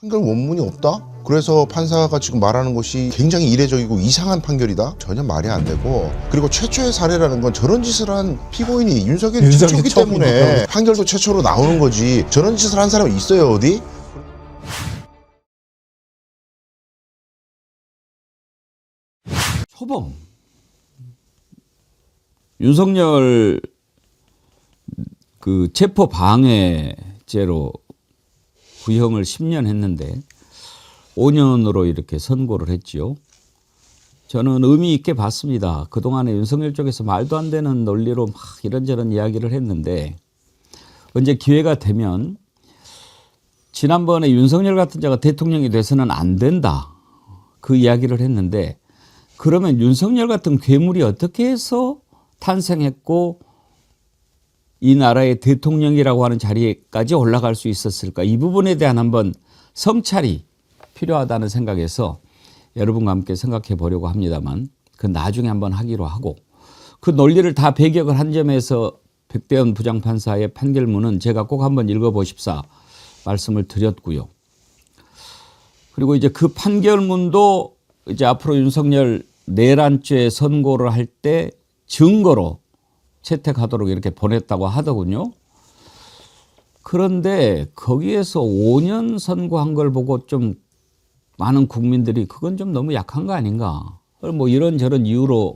판결 원문이 없다? 그래서 판사가 지금 말하는 것이 굉장히 이례적이고 이상한 판결이다? 전혀 말이 안 되고, 그리고 최초의 사례라는 건 저런 짓을 한 피고인이 윤석열이 최초이기 때문에 판결도 최초로 나오는 거지, 저런 짓을 한 사람이 있어요 어디? 초범. 윤석열 그 체포 방해죄로 구형을 10년 했는데 5년으로 이렇게 선고를 했지요. 저는 의미 있게 봤습니다. 그동안에 윤석열 쪽에서 말도 안 되는 논리로 막 이런저런 이야기를 했는데, 언제 기회가 되면 지난번에 윤석열 같은 자가 대통령이 돼서는 안 된다, 그 이야기를 했는데, 그러면 윤석열 같은 괴물이 어떻게 해서 탄생했고 이 나라의 대통령이라고 하는 자리까지 올라갈 수 있었을까? 이 부분에 대한 한번 성찰이 필요하다는 생각에서 여러분과 함께 생각해 보려고 합니다만, 그 나중에 한번 하기로 하고, 그 논리를 다 배격을 한 점에서 백대현 부장판사의 판결문은 제가 꼭 한번 읽어보십사 말씀을 드렸고요. 그리고 이제 그 판결문도 이제 앞으로 윤석열 내란죄 선고를 할 때 증거로 채택하도록 이렇게 보냈다고 하더군요. 그런데 거기에서 5년 선고한 걸 보고 좀 많은 국민들이 그건 좀 너무 약한 거 아닌가, 뭐 이런저런 이유로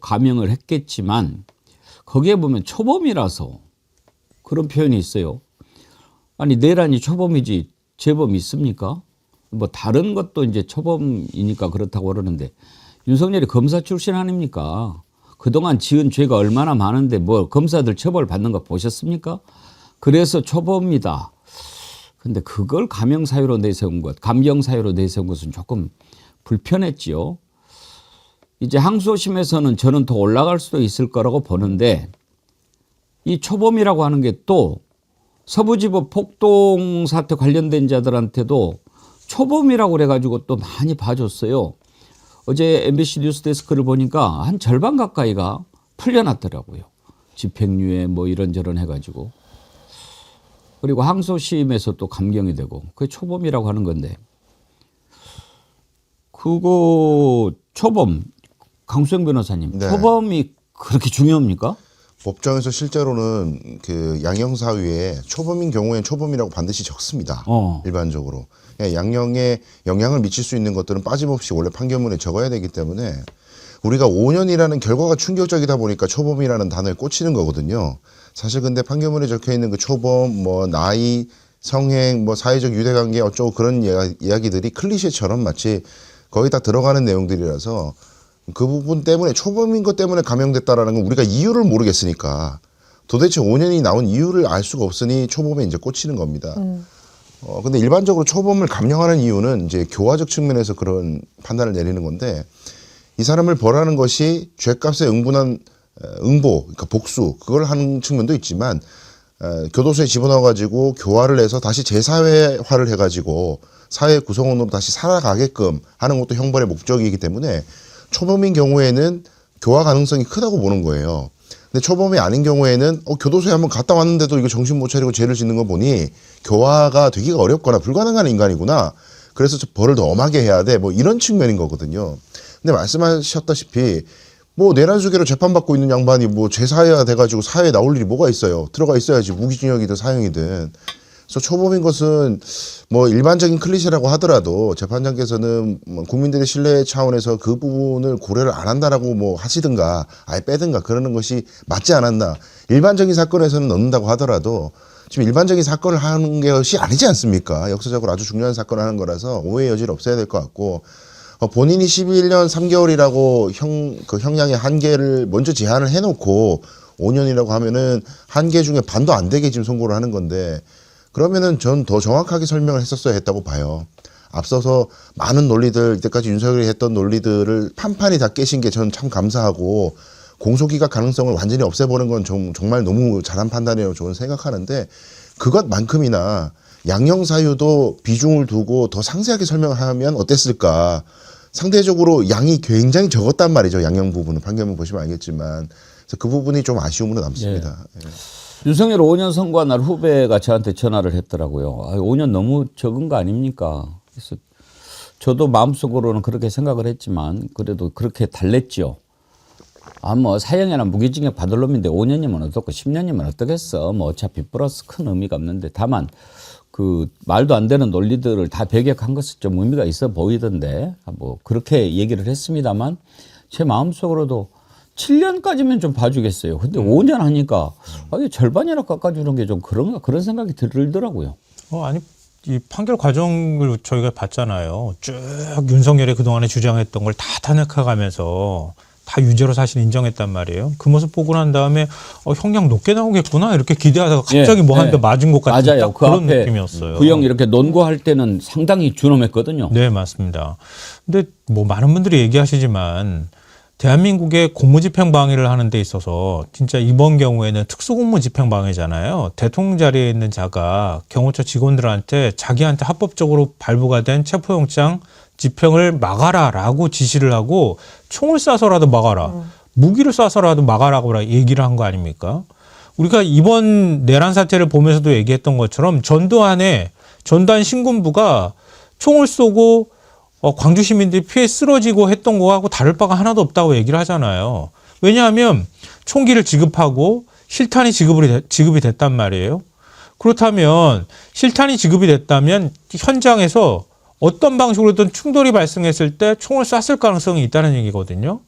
감형을 했겠지만, 거기에 보면 초범이라서 그런 표현이 있어요. 아니, 내란이 초범이지 재범 있습니까? 뭐 다른 것도 이제 초범이니까 그렇다고 그러는데, 윤석열이 검사 출신 아닙니까? 그동안 지은 죄가 얼마나 많은데 뭐 검사들 처벌 받는 거 보셨습니까? 그래서 초범이다. 근데 그걸 감형 사유로 내세운 것, 감경 사유로 내세운 것은 조금 불편했지요. 이제 항소심에서는 저는 더 올라갈 수도 있을 거라고 보는데, 이 초범이라고 하는 게 또 서부지법 폭동 사태 관련된 자들한테도 초범이라고 그래가지고 또 많이 봐줬어요. 어제 MBC 뉴스데스크를 보니까 한 절반 가까이가 풀려났더라고요. 집행유예 뭐 이런저런 해가지고. 그리고 항소심에서 또 감경이 되고, 그게 초범이라고 하는 건데, 그거 초범, 강수영 변호사님, 네. 초범이 그렇게 중요합니까? 법정에서 실제로는 그 양형사유에 초범인 경우엔 초범이라고 반드시 적습니다. 일반적으로. 양형에 영향을 미칠 수 있는 것들은 빠짐없이 원래 판결문에 적어야 되기 때문에, 우리가 5년이라는 결과가 충격적이다 보니까 초범이라는 단어에 꽂히는 거거든요. 사실 근데 판결문에 적혀 있는 그 초범, 뭐 나이, 성행, 뭐 사회적 유대관계 어쩌고 그런 이야기들이 클리셰처럼 마치 거의 다 들어가는 내용들이라서, 그 부분 때문에 초범인 것 때문에 감형됐다라는 건 우리가 이유를 모르겠으니까, 도대체 5년이 나온 이유를 알 수가 없으니 초범에 이제 꽂히는 겁니다. 근데 일반적으로 초범을 감형하는 이유는 이제 교화적 측면에서 그런 판단을 내리는 건데, 이 사람을 벌하는 것이 죄값에 응분한 응보, 그러니까 복수, 그걸 하는 측면도 있지만, 교도소에 집어넣어가지고 교화를 해서 다시 재사회화를 해가지고 사회 구성원으로 다시 살아가게끔 하는 것도 형벌의 목적이기 때문에 초범인 경우에는 교화 가능성이 크다고 보는 거예요. 근데 초범이 아닌 경우에는 교도소에 한번 갔다 왔는데도 이거 정신 못 차리고 죄를 짓는 거 보니 교화가 되기가 어렵거나 불가능한 인간이구나, 그래서 벌을 더 엄하게 해야 돼, 뭐 이런 측면인 거거든요. 근데 말씀하셨다시피 뭐 내란수계로 재판받고 있는 양반이 뭐 재사회화 돼가지고 사회에 나올 일이 뭐가 있어요. 들어가 있어야지, 무기징역이든 사형이든. 그래서 초범인 것은 뭐 일반적인 클리셰라고 하더라도 재판장께서는 국민들의 신뢰 차원에서 그 부분을 고려를 안 한다라고 뭐 하시든가 아예 빼든가 그러는 것이 맞지 않았나. 일반적인 사건에서는 넣는다고 하더라도 지금 일반적인 사건을 하는 것이 아니지 않습니까? 역사적으로 아주 중요한 사건을 하는 거라서 오해의 여지를 없애야 될 것 같고, 본인이 11년 3개월이라고 그 형량의 한계를 먼저 제한을 해놓고 5년이라고 하면은 한계 중에 반도 안 되게 지금 선고를 하는 건데, 그러면은 전 더 정확하게 설명을 했었어야 했다고 봐요. 앞서서 많은 논리들, 이때까지 윤석열이 했던 논리들을 판판이 다 깨신 게 전 참 감사하고, 공소기각 가능성을 완전히 없애버린 건 정말 너무 잘한 판단이라고 저는 생각하는데, 그것만큼이나 양형사유도 비중을 두고 더 상세하게 설명을 하면 어땠을까. 상대적으로 양이 굉장히 적었단 말이죠. 양형 부분은 판결문 보시면 알겠지만. 그래서 그 부분이 좀 아쉬움으로 남습니다. 네. 윤석열 5년 선고한 날 후배가 저한테 전화를 했더라고요. 5년 너무 적은 거 아닙니까? 그래서 저도 마음속으로는 그렇게 생각을 했지만 그래도 그렇게 달랬죠. 뭐 사형이나 무기징역 받을 놈인데 5년이면 어떻고 10년이면 어떻겠어. 뭐 어차피 플러스 큰 의미가 없는데 다만 그 말도 안 되는 논리들을 다 배격한 것은 좀 의미가 있어 보이던데 뭐 그렇게 얘기를 했습니다만 제 마음속으로도 7년까지면 좀 봐주겠어요. 근데 5년 하니까 이게 절반이나 깎아주는 게 좀 그런가 그런 생각이 들더라고요. 아니 이 판결 과정을 저희가 봤잖아요. 쭉 윤석열이 그동안에 주장했던 걸 다 탄핵해가면서 다 유죄로 사실 인정했단 말이에요. 그 모습 보고 난 다음에 형량 높게 나오겠구나 이렇게 기대하다가 갑자기 뭐 한 대 맞은 것 같은 맞아요. 딱 그런 느낌이었어요. 구형 이렇게 논고할 때는 상당히 준엄했거든요. 네, 맞습니다. 근데 뭐 많은 분들이 얘기하시지만 대한민국의 공무집행방해를 하는 데 있어서 진짜 이번 경우에는 특수공무집행방해잖아요. 대통령 자리에 있는 자가 경호처 직원들한테 자기한테 합법적으로 발부가 된 체포영장 집행을 막아라라고 지시를 하고 총을 쏴서라도 막아라. 무기를 쏴서라도 막아라고 얘기를 한 거 아닙니까? 우리가 이번 내란 사태를 보면서도 얘기했던 것처럼 전두환 신군부가 총을 쏘고 광주 시민들이 피해 쓰러지고 했던 거하고 다를 바가 하나도 없다고 얘기를 하잖아요. 왜냐하면 총기를 지급하고 실탄이 지급이 됐단 말이에요. 그렇다면 실탄이 지급이 됐다면 현장에서 어떤 방식으로든 충돌이 발생했을 때 총을 쐈을 가능성이 있다는 얘기거든요.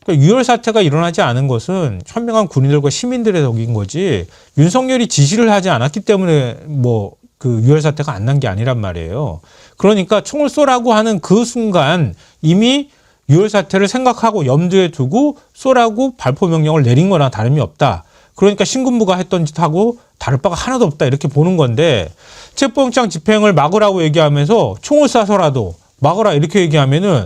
그러니까 유혈 사태가 일어나지 않은 것은 현명한 군인들과 시민들의 덕인 거지 윤석열이 지시를 하지 않았기 때문에 뭐 그 유혈 사태가 안 난 게 아니란 말이에요. 그러니까 총을 쏘라고 하는 그 순간 이미 유혈 사태를 생각하고 염두에 두고 쏘라고 발포 명령을 내린 거나 다름이 없다. 그러니까 신군부가 했던 짓하고 다를 바가 하나도 없다 이렇게 보는 건데 체포영장 집행을 막으라고 얘기하면서 총을 쏴서라도 막으라 이렇게 얘기하면은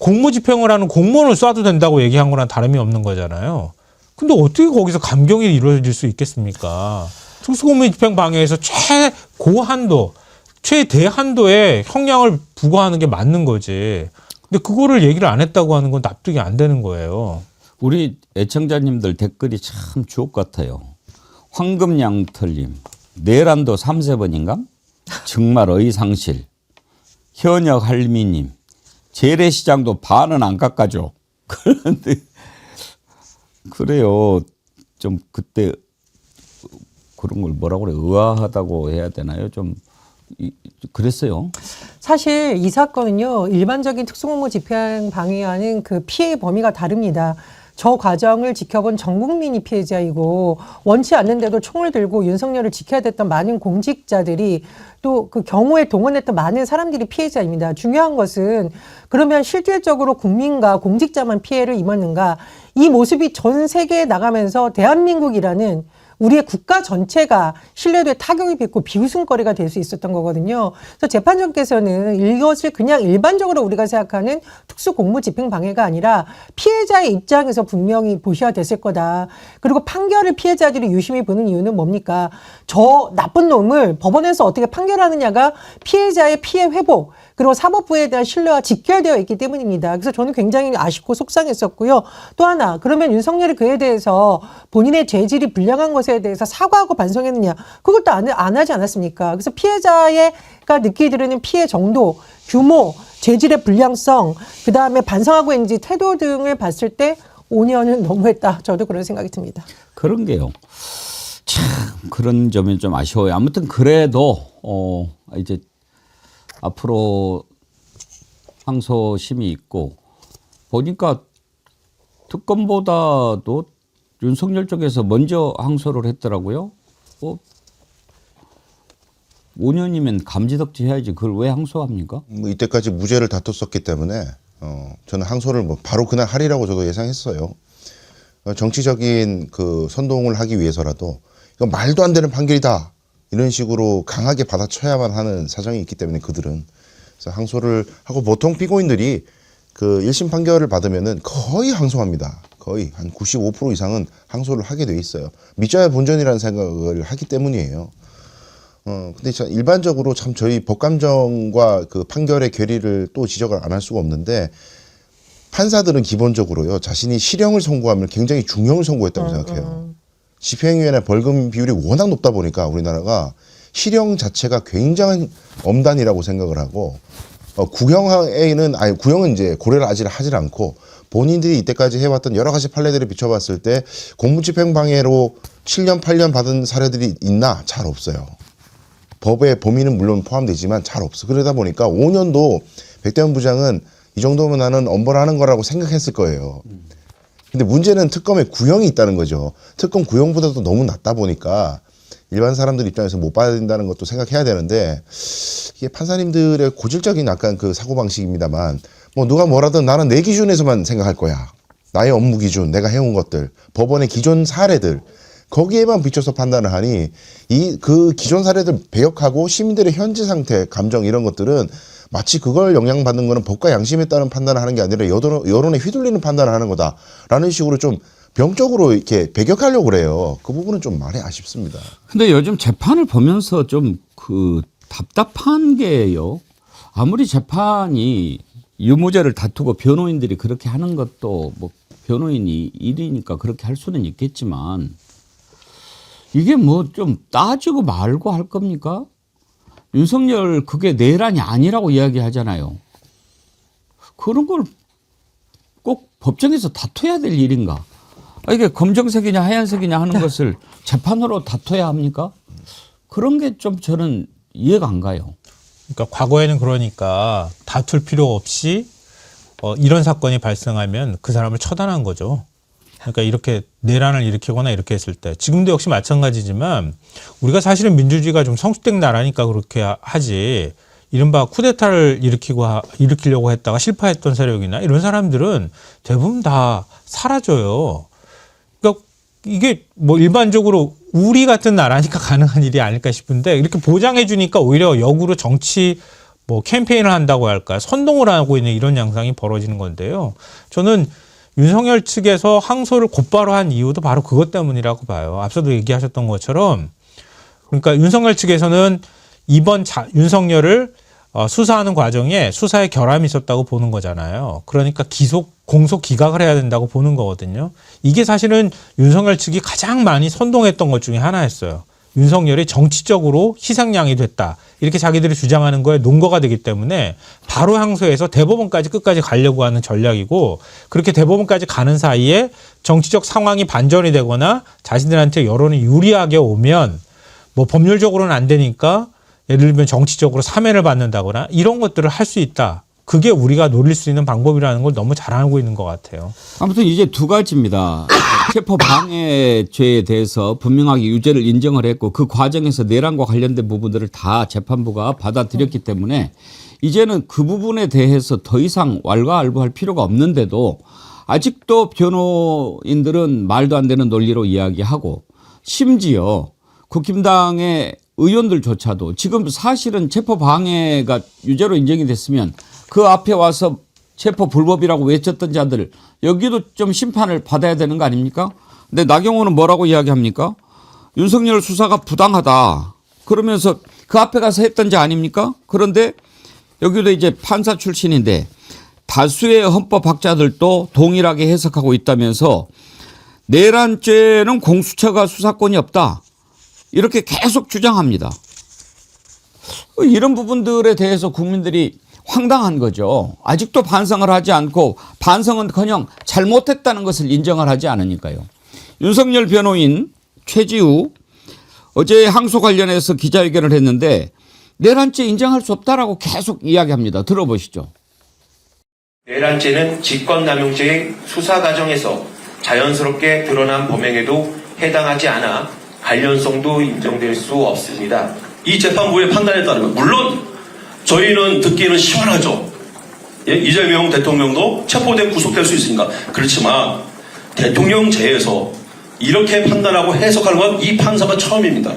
공무집행을 하는 공무원을 쏴도 된다고 얘기한 거랑 다름이 없는 거잖아요. 근데 어떻게 거기서 감경이 이루어질 수 있겠습니까? 특수공무집행 방해에서 최고한도, 최대한도의 형량을 부과하는 게 맞는 거지. 근데 그거를 얘기를 안 했다고 하는 건 납득이 안 되는 거예요. 우리 애청자님들 댓글이 참 주옥 같아요. 황금양털님, 내란도 3세번인가? 정말 의상실. 현역 할미님, 재래시장도 반은 안 깎아줘. 그런데 그래요. 좀 그때 그런 걸 뭐라고 그래 의아하다고 해야 되나요? 좀 그랬어요. 사실 이 사건은요 일반적인 특수공무 집행 방해와는 그 피해의 범위가 다릅니다. 저 과정을 지켜본 전 국민이 피해자이고 원치 않는데도 총을 들고 윤석열을 지켜야 됐던 많은 공직자들이 또 그 경우에 동원했던 많은 사람들이 피해자입니다. 중요한 것은 그러면 실질적으로 국민과 공직자만 피해를 입었는가? 이 모습이 전 세계에 나가면서 대한민국이라는 우리의 국가 전체가 신뢰도에 타격을 빚고 비웃음거리가 될 수 있었던 거거든요. 그래서 재판장께서는 이것을 그냥 일반적으로 우리가 생각하는 특수공무집행방해가 아니라 피해자의 입장에서 분명히 보셔야 됐을 거다. 그리고 판결을 피해자들이 유심히 보는 이유는 뭡니까? 저 나쁜 놈을 법원에서 어떻게 판결하느냐가 피해자의 피해 회복 그리고 사법부에 대한 신뢰와 직결되어 있기 때문입니다. 그래서 저는 굉장히 아쉽고 속상했었고요. 또 하나 그러면 윤석열이 그에 대해서 본인의 죄질이 불량한 것에 대해서 사과하고 반성했느냐 그것도 안 하지 않았습니까? 그래서 피해자가 느끼게 되는 피해 정도, 규모, 죄질의 불량성, 그다음에 반성하고 있는지 태도 등을 봤을 때 5년은 너무했다. 저도 그런 생각이 듭니다. 그런 게요. 참 그런 점이 좀 아쉬워요. 아무튼 그래도 이제 앞으로 항소심이 있고 보니까 특검보다도 윤석열 쪽에서 먼저 항소를 했더라고요. 5년이면 감지덕지 해야지 그걸 왜 항소합니까? 뭐 이때까지 무죄를 다퉜었기 때문에 저는 항소를 뭐 바로 그날 하리라고 저도 예상했어요. 정치적인 그 선동을 하기 위해서라도 이건 말도 안 되는 판결이다 이런 식으로 강하게 받아쳐야만 하는 사정이 있기 때문에 그들은 그래서 항소를 하고 보통 피고인들이 그 1심 판결을 받으면은 거의 항소합니다. 거의 한 95% 이상은 항소를 하게 돼 있어요. 믿져야 본전이라는 생각을 하기 때문이에요. 근데 일반적으로 참 저희 법감정과 그 판결의 괴리를 또 지적을 안 할 수가 없는데 판사들은 기본적으로요 자신이 실형을 선고하면 굉장히 중형을 선고했다고 생각해요. 집행유예나 벌금 비율이 워낙 높다 보니까 우리나라가 실형 자체가 굉장한 엄단이라고 생각을 하고 구형은 이제 고려를 아직 하질 않고 본인들이 이때까지 해왔던 여러 가지 판례들을 비춰봤을 때 공무집행방해로 7년, 8년 받은 사례들이 있나? 잘 없어요. 법의 범위는 물론 포함되지만 잘 없어. 그러다 보니까 5년도 백대현 부장은 이 정도면 나는 엄벌하는 거라고 생각했을 거예요. 근데 문제는 특검에 구형이 있다는 거죠. 특검 구형보다도 너무 낮다 보니까 일반 사람들 입장에서 못 받아야 것도 생각해야 되는데 이게 판사님들의 고질적인 약간 그 사고방식입니다만 뭐 누가 뭐라든 나는 내 기준에서만 생각할 거야. 나의 업무 기준, 내가 해온 것들, 법원의 기존 사례들 거기에만 비춰서 판단을 하니 그 기존 사례들 배역하고 시민들의 현재 상태, 감정 이런 것들은 마치 그걸 영향받는 거는 법과 양심에 따른 판단을 하는 게 아니라 여론에 휘둘리는 판단을 하는 거다라는 식으로 좀 병적으로 이렇게 배격하려고 그래요. 그 부분은 좀 많이 아쉽습니다. 근데 요즘 재판을 보면서 좀 그 답답한 게요. 아무리 재판이 유무죄를 다투고 변호인들이 그렇게 하는 것도 뭐 변호인이 일이니까 그렇게 할 수는 있겠지만 이게 뭐 좀 따지고 말고 할 겁니까? 윤석열 그게 내란이 아니라고 이야기하잖아요. 그런 걸 꼭 법정에서 다퉈야 될 일인가? 이게 검정색이냐 하얀색이냐 하는 것을 재판으로 다퉈야 합니까? 그런 게 좀 저는 이해가 안 가요. 그러니까 과거에는 그러니까 다툴 필요 없이 이런 사건이 발생하면 그 사람을 처단한 거죠. 그러니까 이렇게 내란을 일으키거나 이렇게 했을 때 지금도 역시 마찬가지지만 우리가 사실은 민주주의가 좀 성숙된 나라니까 그렇게 하지 이른바 쿠데타를 일으키려고 했다가 실패했던 세력이나 이런 사람들은 대부분 다 사라져요. 그러니까 이게 뭐 일반적으로 우리 같은 나라니까 가능한 일이 아닐까 싶은데 이렇게 보장해 주니까 오히려 역으로 정치 뭐 캠페인을 한다고 할까요? 선동을 하고 있는 이런 양상이 벌어지는 건데요. 저는 윤석열 측에서 항소를 곧바로 한 이유도 바로 그것 때문이라고 봐요. 앞서도 얘기하셨던 것처럼 그러니까 윤석열 측에서는 이번 윤석열을 수사하는 과정에 수사에 결함이 있었다고 보는 거잖아요. 그러니까 공소 기각을 해야 된다고 보는 거거든요. 이게 사실은 윤석열 측이 가장 많이 선동했던 것 중에 하나였어요. 윤석열이 정치적으로 희생양이 됐다. 이렇게 자기들이 주장하는 거에 논거가 되기 때문에 바로 항소해서 대법원까지 끝까지 가려고 하는 전략이고 그렇게 대법원까지 가는 사이에 정치적 상황이 반전이 되거나 자신들한테 여론이 유리하게 오면 뭐 법률적으로는 안 되니까 예를 들면 정치적으로 사면을 받는다거나 이런 것들을 할 수 있다. 그게 우리가 노릴 수 있는 방법이라는 걸 너무 잘 알고 있는 것 같아요. 아무튼 이제 두 가지입니다. 체포방해죄에 대해서 분명하게 유죄를 인정을 했고 그 과정에서 내란과 관련된 부분들을 다 재판부가 받아들였기 때문에 이제는 그 부분에 대해서 더 이상 왈가왈부할 필요가 없는데도 아직도 변호인들은 말도 안 되는 논리로 이야기하고 심지어 국힘당의 의원들조차도 지금 사실은 체포방해가 유죄로 인정이 됐으면 그 앞에 와서 체포 불법이라고 외쳤던 자들 여기도 좀 심판을 받아야 되는 거 아닙니까? 근데 나경원은 뭐라고 이야기합니까? 윤석열 수사가 부당하다. 그러면서 그 앞에 가서 했던 자 아닙니까? 그런데 여기도 이제 판사 출신인데 다수의 헌법학자들도 동일하게 해석하고 있다면서 내란죄는 공수처가 수사권이 없다. 이렇게 계속 주장합니다. 이런 부분들에 대해서 국민들이 황당한 거죠. 아직도 반성을 하지 않고 반성은커녕 잘못했다는 것을 인정을 하지 않으니까요. 윤석열 변호인 최지우 어제 항소 관련해서 기자회견을 했는데 내란죄 인정할 수 없다라고 계속 이야기합니다. 들어보시죠. 내란죄는 직권남용죄의 수사 과정에서 자연스럽게 드러난 범행에도 해당하지 않아 관련성도 인정될 수 없습니다. 이 재판부의 판단에 따르면 물론 저희는 듣기에는 시원하죠. 예? 이재명 대통령도 체포돼 구속될 수 있으니까. 그렇지만 대통령제에서 이렇게 판단하고 해석하는 건 이 판사가 처음입니다.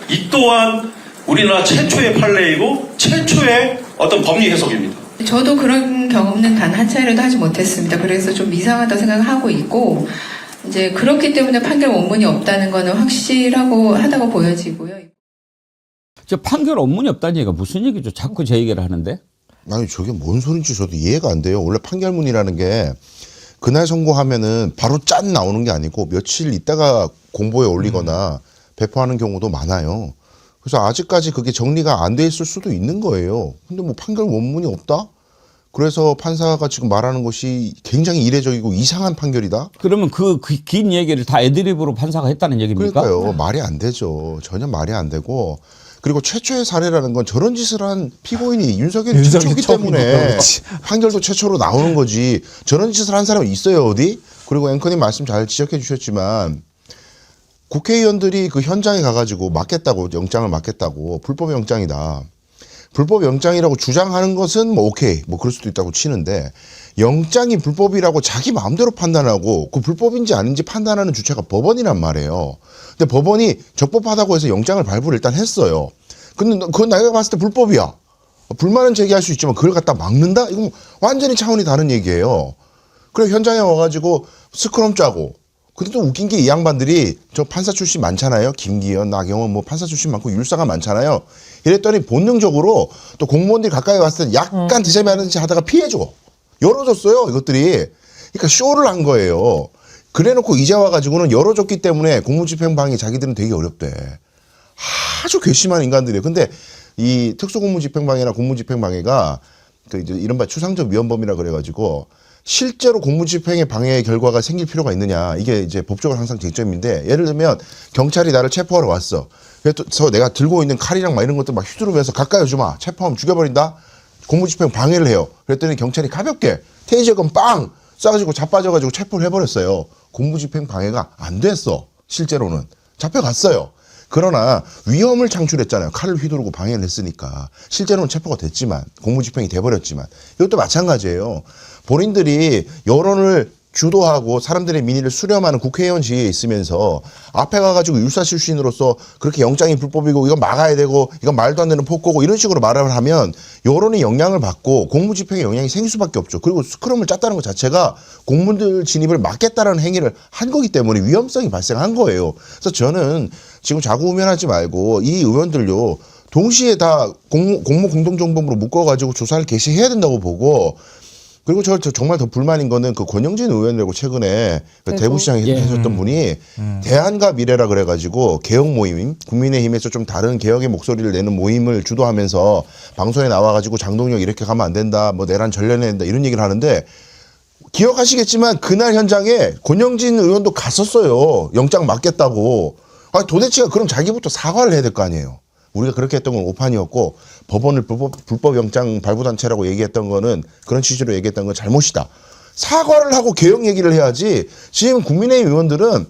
이 또한 우리나라 최초의 판례이고 최초의 어떤 법리 해석입니다. 저도 그런 경험은 단 한 차례도 하지 못했습니다. 그래서 좀 이상하다 생각하고 있고 이제 그렇기 때문에 판결 원문이 없다는 거는 확실하다고 보여지고요. 저 판결 원문이 없다는 얘기가 무슨 얘기죠? 자꾸 제 얘기를 하는데. 아니 저게 뭔 소린지 저도 이해가 안 돼요. 원래 판결문이라는 게 그날 선고하면은 바로 짠 나오는 게 아니고 며칠 있다가 공보에 올리거나 배포하는 경우도 많아요. 그래서 아직까지 그게 정리가 안 돼 있을 수도 있는 거예요. 근데 뭐 판결 원문이 없다? 그래서 판사가 지금 말하는 것이 굉장히 이례적이고 이상한 판결이다? 그러면 그 긴 얘기를 다 애드립으로 판사가 했다는 얘기입니까? 그러니까요. 말이 안 되죠. 전혀 말이 안 되고. 그리고 최초의 사례라는 건 저런 짓을 한 피고인이 윤석열이 최초기 때문에 판결도 최초로 나오는 거지. 저런 짓을 한 사람이 있어요, 어디? 그리고 앵커님 말씀 잘 지적해 주셨지만 국회의원들이 그 현장에 가가지고 막겠다고, 영장을 막겠다고, 불법 영장이다. 불법 영장이라고 주장하는 것은 뭐 오케이, 뭐 그럴 수도 있다고 치는데 영장이 불법이라고 자기 마음대로 판단하고 그 불법인지 아닌지 판단하는 주체가 법원이란 말이에요. 근데 법원이 적법하다고 해서 영장을 발부를 일단 했어요. 근데 그건 내가 봤을 때 불법이야. 불만은 제기할 수 있지만 그걸 갖다 막는다? 이건 완전히 차원이 다른 얘기예요. 그래 현장에 와가지고 스크럼 짜고. 근데 또 웃긴 게 이 양반들이 저 판사 출신 많잖아요. 김기현, 나경원 뭐 판사 출신 많고 율사가 많잖아요. 이랬더니 본능적으로 또 공무원들이 가까이 왔을 때 약간 디자인하는지 하다가 피해줘. 열어줬어요, 이것들이. 그러니까 쇼를 한 거예요. 그래놓고 이제 와가지고는 열어줬기 때문에 공무집행방해 자기들은 되게 어렵대. 아주 괘씸한 인간들이에요. 근데 이 특수공무집행방해나 공무집행방해가 그 이제 이른바 추상적 위헌범이라 그래가지고 실제로 공무집행의 방해의 결과가 생길 필요가 있느냐. 이게 이제 법적으로 항상 쟁점인데 예를 들면 경찰이 나를 체포하러 왔어. 그래서 내가 들고 있는 칼이랑 막 이런 것들 막 휘두르면서 가까이 오지 마. 체포하면 죽여버린다. 공무집행 방해를 해요. 그랬더니 경찰이 가볍게 테이저건 빵 쏴가지고 자빠져가지고 체포를 해버렸어요. 공무집행 방해가 안 됐어. 실제로는. 잡혀갔어요. 그러나 위험을 창출했잖아요. 칼을 휘두르고 방해를 했으니까. 실제로는 체포가 됐지만 공무집행이 돼버렸지만 이것도 마찬가지예요. 본인들이 여론을 주도하고 사람들의 민의를 수렴하는 국회의원 지위에 있으면서 앞에 가가지고 율사 출신으로서 그렇게 영장이 불법이고 이건 막아야 되고 이건 말도 안 되는 폭거고 이런 식으로 말을 하면 여론의 영향을 받고 공무집행에 영향이 생길 수밖에 없죠. 그리고 스크럼을 짰다는 것 자체가 공무원들 진입을 막겠다라는 행위를 한 거기 때문에 위험성이 발생한 거예요. 그래서 저는 지금 자구우면하지 말고 이 의원들요 동시에 다 공모 공동정범으로 묶어가지고 조사를 개시해야 된다고 보고. 그리고 저 정말 더 불만인 거는 그 권영진 의원이라고 최근에 그 대구시장에 하셨던 분이 대안과 미래라 그래가지고 개혁 모임, 국민의힘에서 좀 다른 개혁의 목소리를 내는 모임을 주도하면서 방송에 나와가지고 장동혁 이렇게 가면 안 된다, 뭐 내란 전련해야 된다 이런 얘기를 하는데 기억하시겠지만 그날 현장에 권영진 의원도 갔었어요. 영장 막겠다고. 아 도대체 그럼 자기부터 사과를 해야 될 거 아니에요. 우리가 그렇게 했던 건 오판이었고 법원을 불법 영장 발부단체라고 얘기했던 거는 그런 취지로 얘기했던 건 잘못이다. 사과를 하고 개혁 얘기를 해야지 지금 국민의힘 의원들은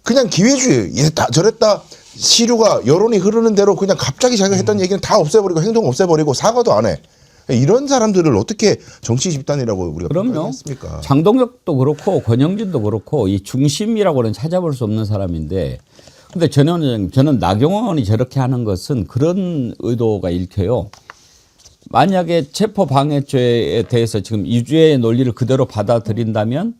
그냥 기회주의 이랬다 저랬다 시류가 여론이 흐르는 대로 그냥 갑자기 자기가 했던 얘기는 다 없애버리고 행동 없애버리고 사과도 안 해. 이런 사람들을 어떻게 정치 집단이라고 우리가 그럼요. 했습니까? 장동혁도 그렇고 권영진도 그렇고 이 중심이라고는 찾아볼 수 없는 사람인데 근데 저는 나경원이 저렇게 하는 것은 그런 의도가 읽혀요. 만약에 체포방해죄에 대해서 지금 유죄의 논리를 그대로 받아들인다면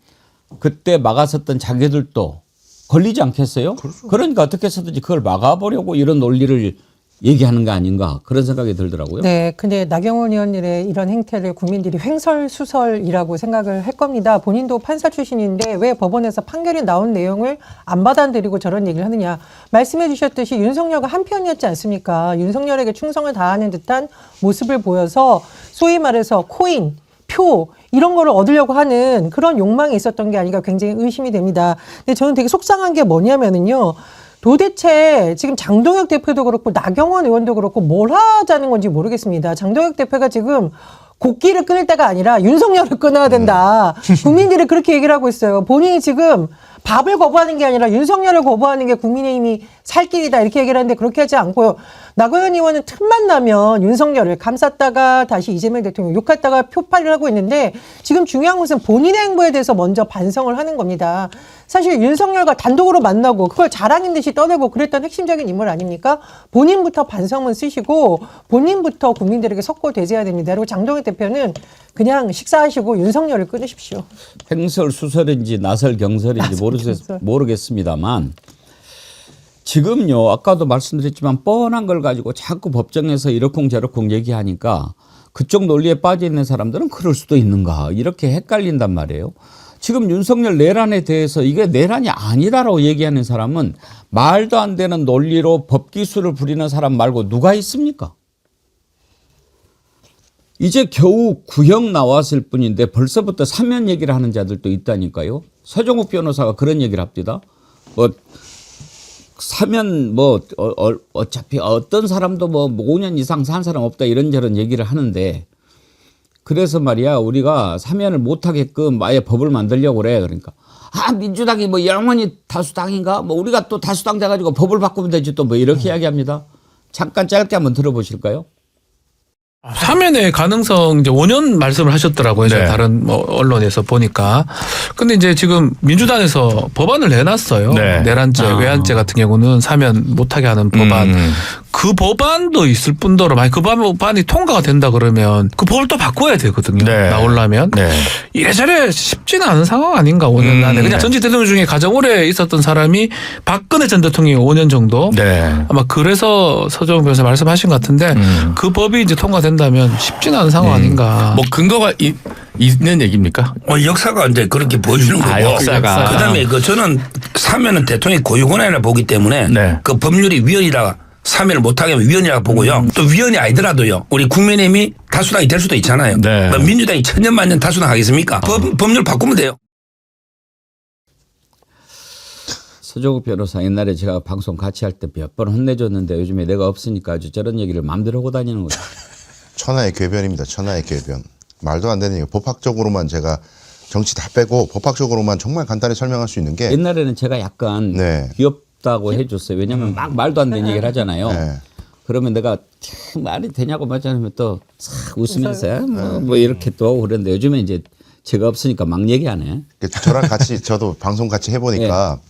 그때 막았었던 자기들도 걸리지 않겠어요? 그렇죠. 그러니까 어떻게 해서든지 그걸 막아보려고 이런 논리를 얘기하는 거 아닌가 그런 생각이 들더라고요. 네, 근데 나경원 의원들의 이런 행태를 국민들이 횡설수설이라고 생각을 할 겁니다. 본인도 판사 출신인데 왜 법원에서 판결이 나온 내용을 안 받아들이고 저런 얘기를 하느냐. 말씀해 주셨듯이 윤석열과 한편이었지 않습니까? 윤석열에게 충성을 다하는 듯한 모습을 보여서 소위 말해서 코인, 표 이런 거를 얻으려고 하는 그런 욕망이 있었던 게 아닌가 굉장히 의심이 됩니다. 근데 저는 되게 속상한 게 뭐냐면은요. 도대체 지금 장동혁 대표도 그렇고 나경원 의원도 그렇고 뭘 하자는 건지 모르겠습니다. 장동혁 대표가 지금 곡기를 끊을 때가 아니라 윤석열을 끊어야 된다. 국민들이 그렇게 얘기를 하고 있어요. 본인이 지금 밥을 거부하는 게 아니라 윤석열을 거부하는 게 국민의힘이 살 길이다 이렇게 얘기를 하는데 그렇게 하지 않고요. 나경원 의원은 틈만 나면 윤석열을 감쌌다가 다시 이재명 대통령 욕했다가 표파를 하고 있는데 지금 중요한 것은 본인의 행보에 대해서 먼저 반성을 하는 겁니다. 사실 윤석열과 단독으로 만나고 그걸 자랑인 듯이 떠들고 그랬던 핵심적인 인물 아닙니까? 본인부터 반성은 쓰시고 본인부터 국민들에게 석고대죄해야 됩니다. 그리고 장동혁 대표는 그냥 식사하시고 윤석열을 끊으십시오. 횡설수설인지 나설경설인지 모르겠습니다만 지금요 아까도 말씀드렸지만 뻔한 걸 가지고 자꾸 법정에서 이러쿵저러쿵 얘기하니까 그쪽 논리에 빠져 있는 사람들은 그럴 수도 있는가 이렇게 헷갈린단 말이에요. 지금 윤석열 내란에 대해서 이게 내란이 아니다라고 얘기하는 사람은 말도 안 되는 논리로 법기술을 부리는 사람 말고 누가 있습니까? 이제 겨우 구형 나왔을 뿐인데 벌써부터 사면 얘기를 하는 자들도 있다니까요. 서정욱 변호사가 그런 얘기를 합니다. 뭐 사면 뭐 어차피 어떤 사람도 뭐 5년 이상 산 사람 없다 이런저런 얘기를 하는데 그래서 말이야 우리가 사면을 못하게끔 아예 법을 만들려고 그래. 그러니까 민주당이 뭐 영원히 다수당인가 뭐 우리가 또 다수당 돼가지고 법을 바꾸면 되지 또 뭐 이렇게 이야기합니다. 잠깐 짧게 한번 들어보실까요? 사면의 가능성 이제 5년 말씀을 하셨더라고요. 제가 네. 다른 뭐 언론에서 보니까. 근데 이제 지금 민주당에서 법안을 내놨어요. 네. 내란죄, 외환죄 같은 경우는 사면 못하게 하는 법안. 그 법안도 있을 뿐더러 만약 그 법안이 통과가 된다 그러면 그 법을 또 바꿔야 되거든요. 네. 나오려면. 네. 이래저래 쉽지는 않은 상황 아닌가 5년 안에. 그냥 전직 대통령 중에 가장 오래 있었던 사람이 박근혜 전 대통령이 5년 정도. 네. 아마 그래서 서정욱 변호사 말씀하신 것 같은데 그 법이 이제 통과된다면 쉽지는 않은 상황 아닌가. 뭐 근거가 있는 얘기입니까? 역사가 이제 그렇게 보여주는 거고. 역사가. 그다음에 저는 사면은 대통령이 고유권한이라 보기 때문에 네. 그 법률이 위헌이라 사면을 못하게 하면 위헌이라고 보고요. 또 위헌이 아니더라도요. 우리 국민의힘이 다수당이 될 수도 있잖아요. 네. 뭐 민주당이 천년만년 다수당 하겠습니까? 법률 바꾸면 돼요. 서정욱 변호사 옛날에 제가 방송 같이 할 때 몇 번 혼내줬는데 요즘에 내가 없으니까 아주 저런 얘기를 마음대로 하고 다니는 거죠. 천하의 궤변입니다. 천하의 궤변. 말도 안 되는 얘기. 법학적으로만 제가 정치 다 빼고 법학적으로만 정말 간단히 설명할 수 있는 게 옛날에는 제가 약간 네. 귀엽다고 해줬어요. 왜냐하면 막 말도 안 되는 얘기를 하잖아요. 네. 그러면 내가 참 말이 되냐고 말하면 또 싹 웃으면서 뭐 이렇게 또 하고 그랬는데 요즘에 이제 제가 없으니까 막 얘기하네. 저랑 같이 저도 방송 같이 해보니까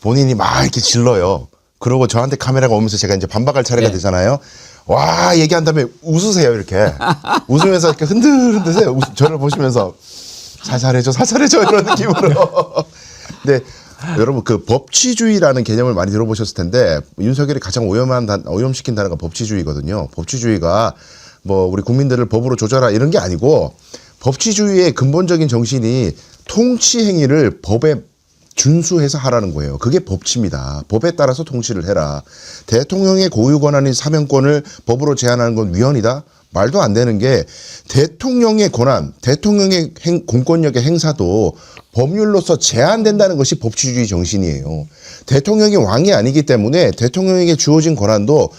본인이 막 이렇게 질러요. 그러고 저한테 카메라가 오면서 제가 이제 반박할 차례가 네. 되잖아요. 와 얘기한 다음에 웃으세요 이렇게 웃으면서 이렇게 흔들흔드세요. 저를 보시면서 살살해줘 이런 느낌으로. 근데 여러분 그 법치주의라는 개념을 많이 들어보셨을 텐데 윤석열이 가장 오염시킨 단어가 법치주의거든요. 법치주의가 뭐 우리 국민들을 법으로 조절하 이런 게 아니고 법치주의의 근본적인 정신이 통치 행위를 법에 준수해서 하라는 거예요. 그게 법치입니다. 법에 따라서 통치를 해라. 대통령의 고유 권한인 사면권을 법으로 제한하는 건 위헌이다? 말도 안 되는 게 대통령의 권한, 대통령의 공권력의 행사도 법률로서 제한된다는 것이 법치주의 정신이에요. 대통령이 왕이 아니기 때문에 대통령에게 주어진 권한도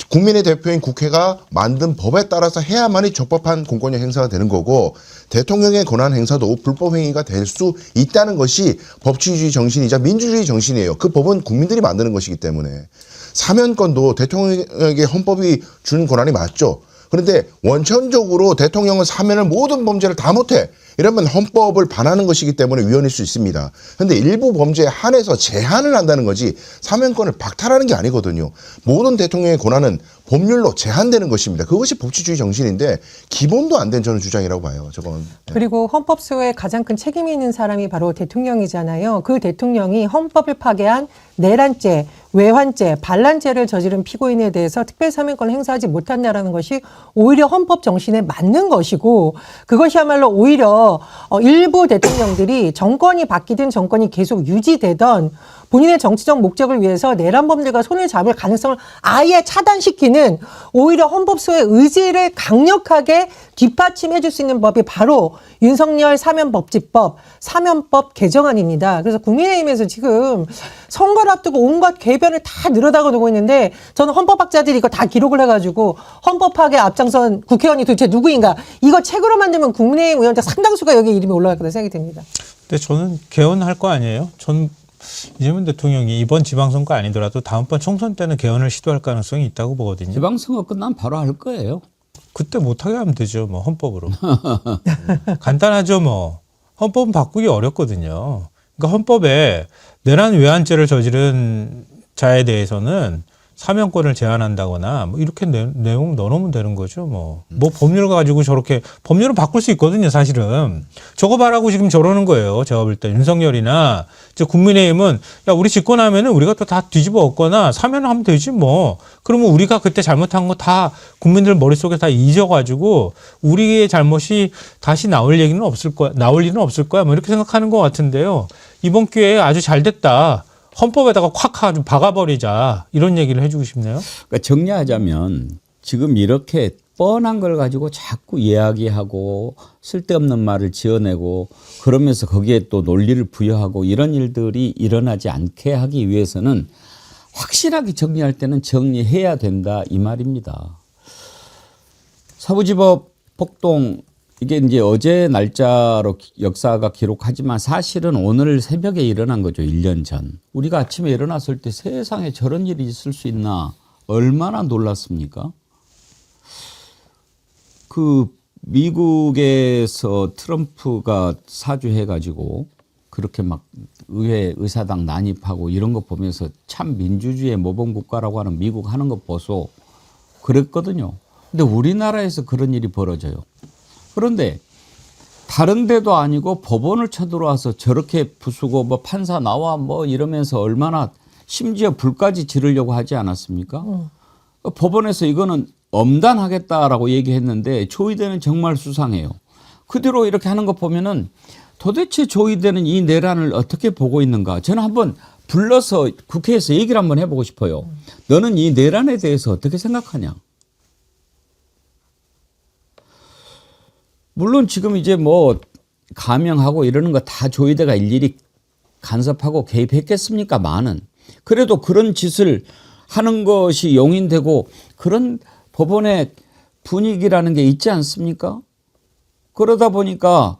국민의 대표인 국회가 만든 법에 따라서 해야만이 적법한 공권력 행사가 되는 거고 대통령의 권한 행사도 불법 행위가 될 수 있다는 것이 법치주의 정신이자 민주주의 정신이에요. 그 법은 국민들이 만드는 것이기 때문에 사면권도 대통령에게 헌법이 준 권한이 맞죠. 그런데 원천적으로 대통령은 사면을 모든 범죄를 다 못해. 이러면 헌법을 반하는 것이기 때문에 위헌일 수 있습니다. 그런데 일부 범죄에 한해서 제한을 한다는 거지 사면권을 박탈하는 게 아니거든요. 모든 대통령의 권한은 법률로 제한되는 것입니다. 그것이 법치주의 정신인데 기본도 안 된 저는 주장이라고 봐요. 저건. 네. 그리고 헌법소에 가장 큰 책임이 있는 사람이 바로 대통령이잖아요. 그 대통령이 헌법을 파괴한 내란죄, 외환죄, 반란죄를 저지른 피고인에 대해서 특별사면권을 행사하지 못한다라는 것이 오히려 헌법 정신에 맞는 것이고 그것이야말로 오히려 일부 대통령들이 정권이 바뀌든 정권이 계속 유지되던 본인의 정치적 목적을 위해서 내란범들과 손을 잡을 가능성을 아예 차단시키는 오히려 헌법소의 의지를 강력하게 뒷받침해 줄 수 있는 법이 바로 윤석열 사면법칙법, 사면법 개정안입니다. 그래서 국민의힘에서 지금 선거를 앞두고 온갖 궤변을 다 늘어다가 놓고 있는데 저는 헌법학자들이 이거 다 기록을 해가지고 헌법 파괴 앞장선 국회의원이 도대체 누구인가 이거 책으로 만들면 국민의힘 의원들 상당수가 여기 이름이 올라갈 거다 생각이 듭니다. 근데 저는 개헌할 거 아니에요? 전 이재명 대통령이 이번 지방선거 아니더라도 다음번 총선 때는 개헌을 시도할 가능성이 있다고 보거든요. 지방선거 끝나면 바로 할 거예요. 그때 못하게 하면 되죠. 뭐 헌법으로. 간단하죠. 뭐 헌법은 바꾸기 어렵거든요. 그러니까 헌법에 내란 외환죄를 저지른 자에 대해서는 사면권을 제한한다거나 뭐 이렇게 내용 넣어놓으면 되는 거죠. 뭐 법률 가지고 저렇게 법률은 바꿀 수 있거든요. 사실은 저거 바라고 지금 저러는 거예요. 제가 볼 때 윤석열이나 이제 국민의힘은 야 우리 집권하면은 우리가 또 다 뒤집어 엎거나 사면을 하면 되지 뭐. 그러면 우리가 그때 잘못한 거 다 국민들 머릿속에 다 잊어가지고 우리의 잘못이 다시 나올 얘기는 없을 거야. 나올 일은 없을 거야. 뭐 이렇게 생각하는 것 같은데요. 이번 기회에 아주 잘 됐다. 헌법에다가 콱 아주 박아버리자 이런 얘기를 해주고 싶네요. 그러니까 정리하자면 지금 이렇게 뻔한 걸 가지고 자꾸 이야기하고 쓸데없는 말을 지어내고 그러면서 거기에 또 논리를 부여하고 이런 일들이 일어나지 않게 하기 위해서는 확실하게 정리할 때는 정리해야 된다 이 말입니다. 서부지법 폭동 이게 이제 어제 날짜로 역사가 기록하지만 사실은 오늘 새벽에 일어난 거죠. 1년 전. 우리가 아침에 일어났을 때 세상에 저런 일이 있을 수 있나 얼마나 놀랐습니까? 그 미국에서 트럼프가 사주해가지고 그렇게 막 의회 의사당 난입하고 이런 거 보면서 참 민주주의의 모범국가라고 하는 미국 하는 거 보소 그랬거든요. 근데 우리나라에서 그런 일이 벌어져요. 그런데 다른 데도 아니고 법원을 쳐들어와서 저렇게 부수고 뭐 판사 나와 뭐 이러면서 얼마나 심지어 불까지 지르려고 하지 않았습니까? 법원에서 이거는 엄단하겠다라고 얘기했는데 조의대는 정말 수상해요. 그대로 이렇게 하는 거 보면은 도대체 조의대는 이 내란을 어떻게 보고 있는가. 저는 한번 불러서 국회에서 얘기를 한번 해보고 싶어요. 너는 이 내란에 대해서 어떻게 생각하냐. 물론 지금 이제 뭐 감형하고 이러는 거 다 조의대가 일일이 간섭하고 개입했겠습니까? 많은. 그래도 그런 짓을 하는 것이 용인되고 그런 법원의 분위기라는 게 있지 않습니까? 그러다 보니까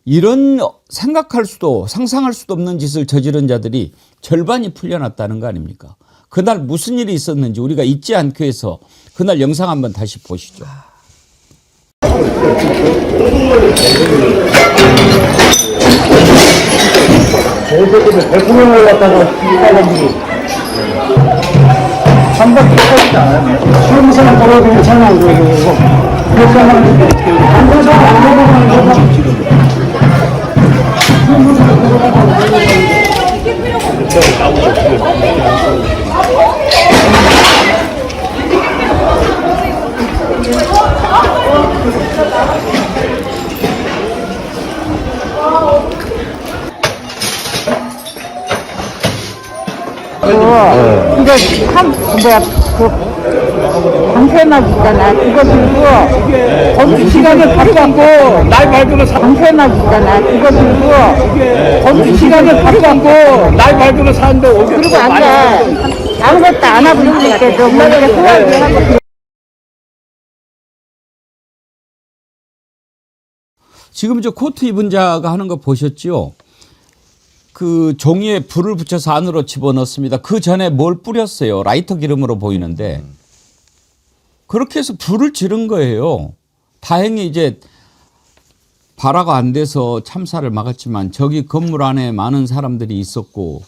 이런 생각할 수도 상상할 수도 없는 짓을 저지른 자들이 절반이 풀려났다는 거 아닙니까? 그날 무슨 일이 있었는지 우리가 잊지 않기 위해서 그날 영상 한번 다시 보시죠. 대통령을 갖다가 사람들이 한 바퀴 터지지 않아요. 수험생 걸어도 괜찮아. 그렇게 하면 한번도 안 해보면 이제 방패막 있잖아. 그거 들고 거기 시간에 바꾸고 날 밟으면 방패막 있잖아. 그거 들고 거기 시간에 바꾸고 날 밟으면 사는데 그리고 앉아. 아무것도 안 하고 있으니까 좀 이렇게 소화를 하고. 지금 저 코트 입은 자가 하는 거 보셨죠? 그 종이에 불을 붙여서 안으로 집어넣습니다. 그 전에 뭘 뿌렸어요? 라이터 기름으로 보이는데 그렇게 해서 불을 지른 거예요. 다행히 이제 발화가 안 돼서 참사를 막았지만 저기 건물 안에 많은 사람들이 있었고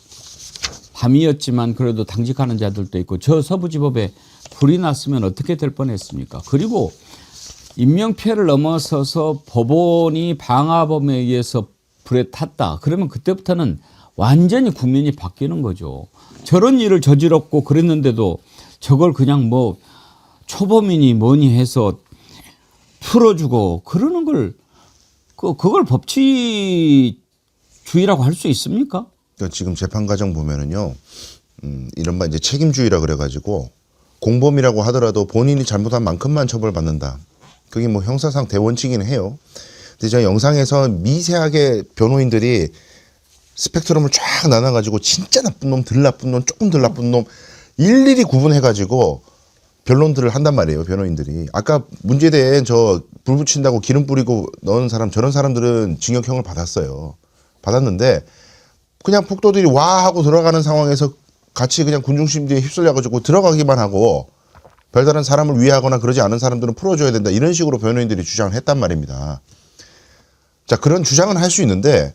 밤이었지만 그래도 당직하는 자들도 있고 저 서부지법에 불이 났으면 어떻게 될 뻔했습니까? 그리고 인명피해를 넘어서서 법원이 방화범에 의해서 불에 탔다. 그러면 그때부터는 완전히 국민이 바뀌는 거죠. 저런 일을 저질렀고 그랬는데도 저걸 그냥 뭐 초범이니 뭐니 해서 풀어주고 그러는 걸 그걸 법치주의라고 할 수 있습니까? 그러니까 지금 재판 과정 보면은요, 이른바 이제 책임주의라 그래가지고 공범이라고 하더라도 본인이 잘못한 만큼만 처벌받는다. 그게 뭐 형사상 대원칙이긴 해요. 근데 제가 영상에서 미세하게 변호인들이 스펙트럼을 쫙 나눠가지고 진짜 나쁜 놈, 덜 나쁜 놈, 조금 덜 나쁜 놈 일일이 구분해가지고 변론들을 한단 말이에요. 변호인들이. 아까 문제대에 저 불 붙인다고 기름 뿌리고 넣은 사람 저런 사람들은 징역형을 받았어요. 받았는데 그냥 폭도들이 와 하고 들어가는 상황에서 같이 그냥 군중심리에 휩쓸려가지고 들어가기만 하고 별다른 사람을 위해하거나 그러지 않은 사람들은 풀어줘야 된다. 이런 식으로 변호인들이 주장을 했단 말입니다. 자, 그런 주장은 할 수 있는데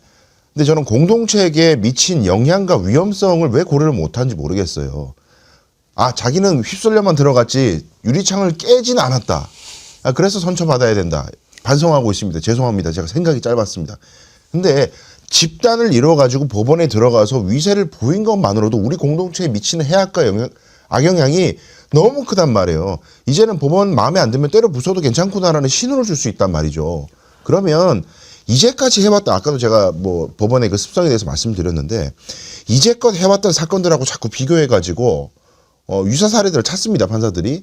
근데 저는 공동체에게 미친 영향과 위험성을 왜 고려를 못한지 모르겠어요. 자기는 휩쓸려만 들어갔지 유리창을 깨진 않았다. 그래서 선처받아야 된다. 반성하고 있습니다. 죄송합니다. 제가 생각이 짧았습니다. 근데 집단을 이뤄가지고 법원에 들어가서 위세를 보인 것만으로도 우리 공동체에 미치는 해악과 악영향이 너무 크단 말이에요. 이제는 법원 마음에 안 들면 때려 부숴도 괜찮구나라는 신호를 줄 수 있단 말이죠. 그러면 이제까지 해왔던, 아까도 제가 뭐 법원의 그 습성에 대해서 말씀드렸는데, 이제껏 해왔던 사건들하고 자꾸 비교해가지고 유사 사례들을 찾습니다. 판사들이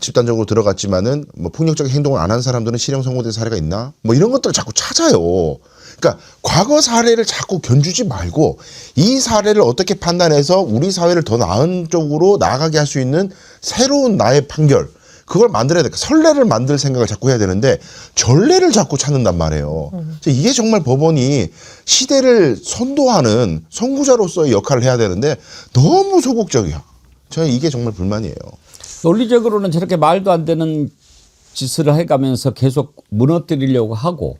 집단적으로 들어갔지만은 뭐 폭력적인 행동을 안 한 사람들은 실형 선고된 사례가 있나? 뭐 이런 것들을 자꾸 찾아요. 그러니까 과거 사례를 자꾸 견주지 말고 이 사례를 어떻게 판단해서 우리 사회를 더 나은 쪽으로 나아가게 할 수 있는 새로운 나의 판결, 그걸 만들어야 돼. 선례를 만들 생각을 자꾸 해야 되는데 전례를 자꾸 찾는단 말이에요. 이게 정말 법원이 시대를 선도하는 선구자로서의 역할을 해야 되는데 너무 소극적이야. 저는 이게 정말 불만이에요. 논리적으로는 저렇게 말도 안 되는 짓을 해가면서 계속 무너뜨리려고 하고,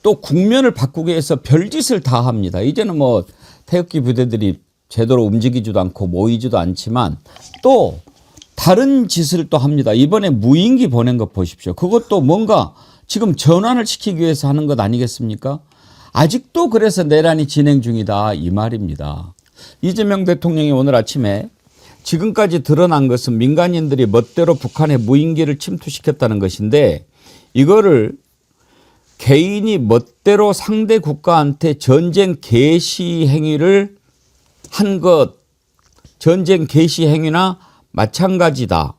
또 국면을 바꾸기 위해서 별짓을 다 합니다. 이제는 뭐 태극기 부대들이 제대로 움직이지도 않고 모이지도 않지만 또 다른 짓을 또 합니다. 이번에 무인기 보낸 거 보십시오. 그것도 뭔가 지금 전환을 시키기 위해서 하는 것 아니겠습니까? 아직도 그래서 내란이 진행 중이다, 이 말입니다. 이재명 대통령이 오늘 아침에 지금까지 드러난 것은 민간인들이 멋대로 북한의 무인기를 침투시켰다는 것인데, 이거를 개인이 멋대로 상대 국가한테 전쟁 개시 행위를 한 것, 전쟁 개시 행위나 마찬가지다.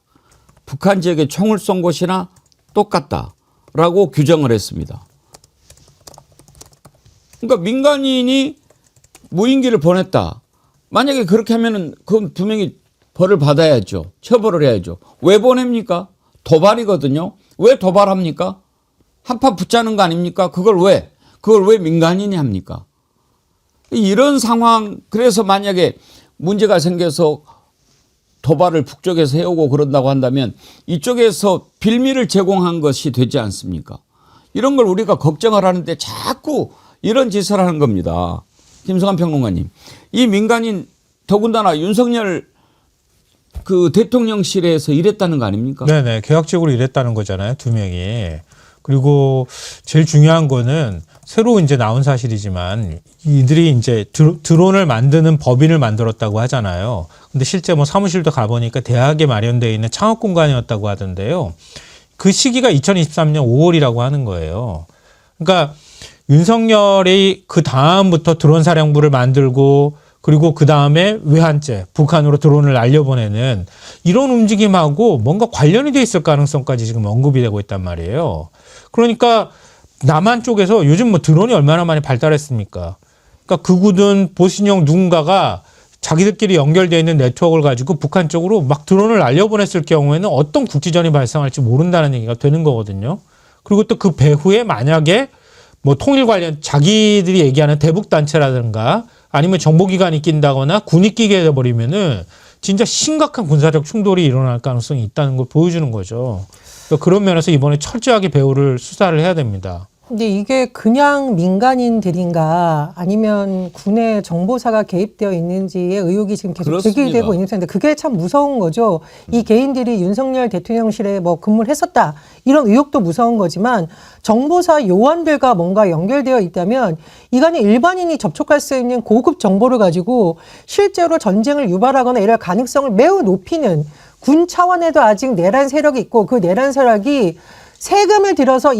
북한 지역에 총을 쏜 것이나 똑같다라고 규정을 했습니다. 그러니까 민간인이 무인기를 보냈다. 만약에 그렇게 하면은 그건 분명히 벌을 받아야죠. 처벌을 해야죠. 왜 보냅니까? 도발이거든요. 왜 도발합니까? 한판 붙자는 거 아닙니까? 그걸 왜 민간인이 합니까? 이런 상황, 그래서 만약에 문제가 생겨서 도발을 북쪽에서 해오고 그런다고 한다면 이쪽에서 빌미를 제공한 것이 되지 않습니까? 이런 걸 우리가 걱정을 하는데 자꾸 이런 짓을 하는 겁니다. 김성환 평론가님, 이 민간인 더군다나 윤석열 그 대통령실에서 일했다는 거 아닙니까? 네네, 계약직으로 일했다는 거잖아요, 2명이. 그리고 제일 중요한 거는 새로 이제 나온 사실이지만 이들이 이제 드론을 만드는 법인을 만들었다고 하잖아요. 근데 실제 뭐 사무실도 가보니까 대학에 마련되어 있는 창업 공간이었다고 하던데요. 그 시기가 2023년 5월이라고 하는 거예요. 그러니까 윤석열이 그 다음부터 드론 사령부를 만들고, 그리고 그 다음에 외환죄, 북한으로 드론을 날려보내는 이런 움직임하고 뭔가 관련이 돼 있을 가능성까지 지금 언급이 되고 있단 말이에요. 그러니까 남한 쪽에서 요즘 뭐 드론이 얼마나 많이 발달했습니까? 그러니까 극우든 보신형 누군가가 자기들끼리 연결되어 있는 네트워크를 가지고 북한 쪽으로 막 드론을 날려보냈을 경우에는 어떤 국지전이 발생할지 모른다는 얘기가 되는 거거든요. 그리고 또 그 배후에 만약에 뭐 통일 관련 자기들이 얘기하는 대북단체라든가 아니면 정보기관이 낀다거나 군이 끼게 돼버리면은 진짜 심각한 군사적 충돌이 일어날 가능성이 있다는 걸 보여주는 거죠. 그런 면에서 이번에 철저하게 배후를 수사를 해야 됩니다. 근데 이게 그냥 민간인들인가 아니면 군의 정보사가 개입되어 있는지의 의혹이 지금 계속 제기되고 있는 상태인데, 그게 참 무서운 거죠. 이 개인들이 윤석열 대통령실에 뭐 근무를 했었다, 이런 의혹도 무서운 거지만 정보사 요원들과 뭔가 연결되어 있다면 이간에 일반인이 접촉할 수 있는 고급 정보를 가지고 실제로 전쟁을 유발하거나 이럴 가능성을 매우 높이는, 군 차원에도 아직 내란 세력이 있고 그 내란 세력이 세금을 들여서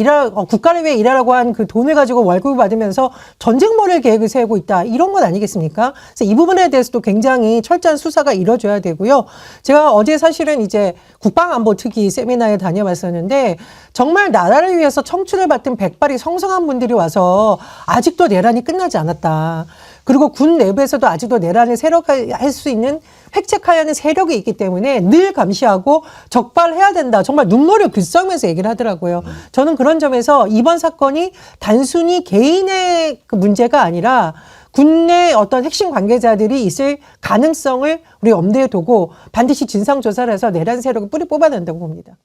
국가를 위해 일하라고 한 그 돈을 가지고 월급을 받으면서 전쟁머리를 계획을 세우고 있다, 이런 건 아니겠습니까? 그래서 이 부분에 대해서도 굉장히 철저한 수사가 이루어져야 되고요. 제가 어제 사실은 이제 국방안보특위 세미나에 다녀왔었는데 정말 나라를 위해서 청춘을 받은 백발이 성성한 분들이 와서 아직도 내란이 끝나지 않았다. 그리고 군 내부에서도 아직도 내란을 세력화할 수 있는, 획책하려는 세력이 있기 때문에 늘 감시하고 적발해야 된다. 정말 눈물을 글썽이면서 얘기를 하더라고요. 저는 그런 점에서 이번 사건이 단순히 개인의 그 문제가 아니라 군내 어떤 핵심 관계자들이 있을 가능성을 우리 염두에 두고 반드시 진상조사를 해서 내란 세력을 뿌리 뽑아낸다고 봅니다.